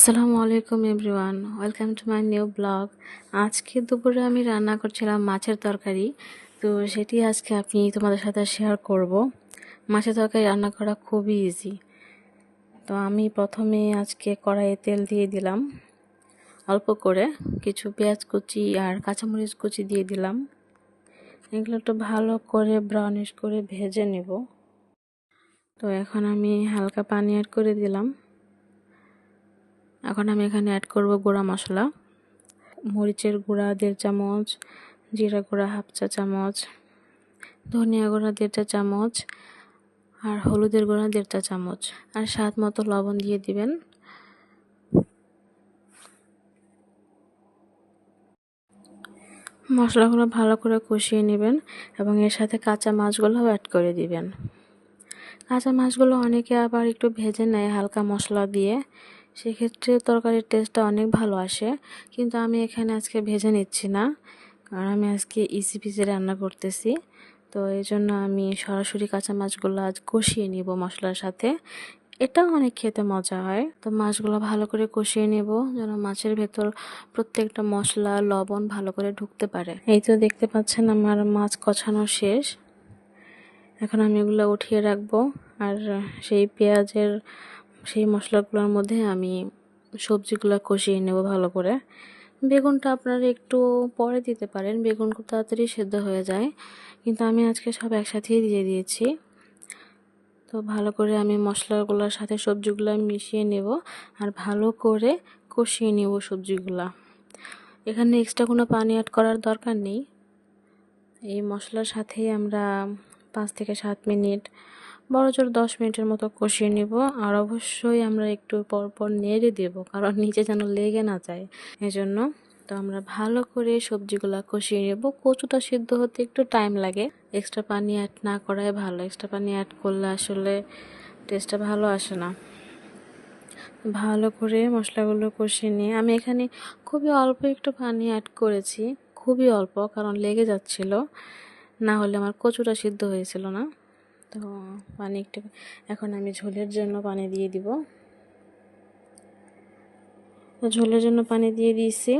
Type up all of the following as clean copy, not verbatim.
আসসালামু আলাইকুম everyone, welcome to my new blog. আজকে দুপুরে আমি রান্না করছিলাম মাছের তরকারি। তো সেটি আজকে তোমাদের সাথে শেয়ার করব। মাছের তরকারি রান্না করা খুবই ইজি। তো আমি প্রথমে আজকে কড়াইয়ে তেল দিয়ে দিলাম অল্প করে, কিছু পেঁয়াজ কুচি আর কাঁচামরিচ কুচি দিয়ে দিলাম। এগুলো একটু ভালো করে ব্রাউনিশ করে ভেজে নেব। তো এখন আমি হালকা পানি অ্যাড করে দিলাম। এখন আমি এখানে অ্যাড করব গুঁড়া মশলা। মরিচের গুঁড়া 1.5 চামচ, জিরা গুঁড়া 1/2 চা চামচ, ধনিয়া গুঁড়া 1.5 চা চামচ, আর হলুদের গুঁড়া 1.5 চা চামচ, আর স্বাদ মতো লবণ দিয়ে দিবেন। মশলাগুলো ভালো করে কষিয়ে নেবেন এবং এর সাথে কাঁচা মাছগুলোও অ্যাড করে দিবেন। কাঁচা মাছগুলো অনেকে আবার একটু ভেজে নেয় হালকা মশলা দিয়ে, সেক্ষেত্রে তরকারির টেস্টটা অনেক ভালো আসে। কিন্তু আমি এখানে আজকে ভেজে নিচ্ছি না, কারণ আমি আজকে ইসি পিসি রান্না করতেছি। তো এই জন্য আমি সরাসরি কাঁচা মাছগুলো আজ কষিয়ে নিব মশলার সাথে। এটাও অনেক খেতে মজা হয়। তো মাছগুলো ভালো করে কষিয়ে নেব, যেন মাছের ভেতর প্রত্যেকটা মশলা লবণ ভালো করে ঢুকতে পারে। এই তো দেখতে পাচ্ছেন আমার মাছ কষানো শেষ। এখন আমি এগুলো উঠিয়ে রাখবো, আর সেই মশলাগুলোর মধ্যে আমি সবজিগুলো কষিয়ে নেব ভালো করে। বেগুনটা আপনারা একটু পরে দিতে পারেন, বেগুন খুব তাড়াতাড়ি সেদ্ধ হয়ে যায়, কিন্তু আমি আজকে সব একসাথেই দিয়ে দিয়েছি। তো ভালো করে আমি মশলাগুলোর সাথে সবজিগুলো মিশিয়ে নেব আর ভালো করে কষিয়ে নেব সবজিগুলা। এখানে এক্সট্রা কোনো পানি অ্যাড করার দরকার নেই। এই মশলার সাথেই আমরা 5 থেকে 7 মিনিট, বড়জোর 10 মিনিটের মতো কষিয়ে নেব। আর অবশ্যই আমরা একটু পরপর নেড়ে দেব, কারণ নিচে যেন লেগে না যায় এজন্য। তো আমরা ভালো করে সবজিগুলা কষিয়ে নেব। কচুটা সিদ্ধ হতে একটু টাইম লাগে, এক্সট্রা পানি অ্যাড না করাই ভালো। এক্সট্রা পানি অ্যাড করলে আসলে টেস্টটা ভালো আসে না। ভালো করে মশলাগুলো কষিয়ে নিয়ে আমি এখানে খুবই অল্প একটু পানি অ্যাড করেছি, খুবই অল্প, কারণ লেগে যাচ্ছিল, না হলে আমার কচুটা সিদ্ধ হয়েছিল না। তো পানি একটু, এখন আমি ঝোলের জন্য পানি দিয়ে দিব। ঝোলের জন্য পানি দিয়ে দিয়েছি।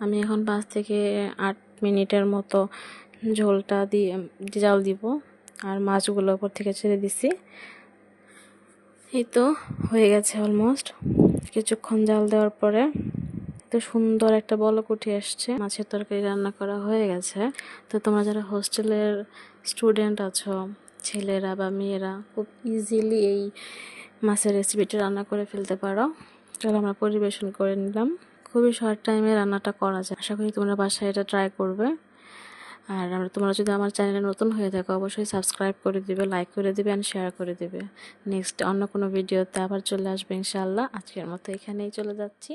আমি এখন 5 থেকে 8 মিনিটের মতো ঝোলটা দিয়ে জাল দিব, আর মাছগুলো উপর থেকে ছেড়ে দিছি। এই তো হয়ে গেছে অলমোস্ট। কিছুক্ষণ জাল দেওয়ার পরে তো সুন্দর একটা বলক উঠে আসছে, মাছের তরকারি রান্না করা হয়ে গেছে। তো তোমরা যারা হোস্টেলের স্টুডেন্ট আছো, ছেলেরা বা মেয়েরা, খুব ইজিলি এই মাছের রেসিপিটা রান্না করে ফেলতে পারো। চলো আমরা পরিবেশন করে নিলাম। খুবই শর্ট টাইমে রান্নাটা করা যায়। আশা করি তোমরা বাসায় এটা ট্রাই করবে। আর তোমরা যদি আমার চ্যানেলে নতুন হয়ে থাকো, অবশ্যই সাবস্ক্রাইব করে দিবে, লাইক করে দিবে অ্যান্ড শেয়ার করে দিবে। নেক্সট অন্য কোনো ভিডিওতে আবার চলে আসবে ইনশাআল্লাহ। আজকের মতো এখানেই চলে যাচ্ছি।